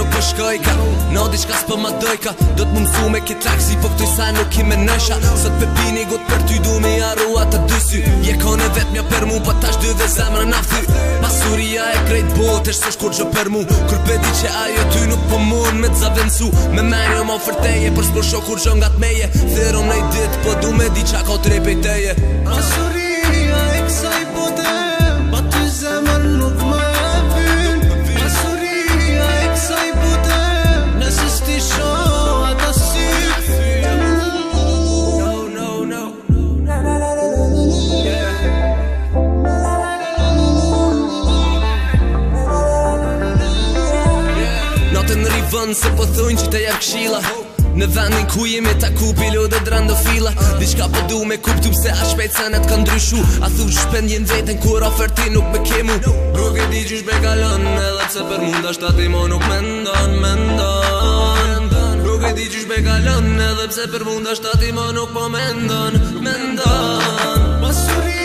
nuk po shkojka No diçka s'po ma dojka Do t'mu mësu me ki taksi Po këtoj sa nuk i me nësha Sot pepini got për ty du me jarua ta dysy Je kone vet mja për mu Pa tash dy dhe zemra na thy Pasuria e krejt bot Eshtë s'kur gjë për mu Kur pedi që ajo ty nuk po mun me t'zavencu Me menjo ma ofërteje Për s'po shok kur gjë nga t'meje Theron e i dit Po du me di qa ka trepe i teje Pasuria e kësaj bote Pa ty zemër nuk më e vyn Pasuria e kësaj bote Nëse s'ti shoh ata si No Natën rivën se po thujnë që të jep kshila Në vendin ku jemi taku pilo dhe drandofila Diçka po du me kuptu pse a shpejt senet ka ndryshu A thu shpendjen veten kur oferti nuk me kemu Nuk e di qysh me kalon edhe pse për mund ashta ti mo nuk mendon Nuk e di qysh me kalon edhe pse për mund ashta ti mo nuk po mendon Pasuria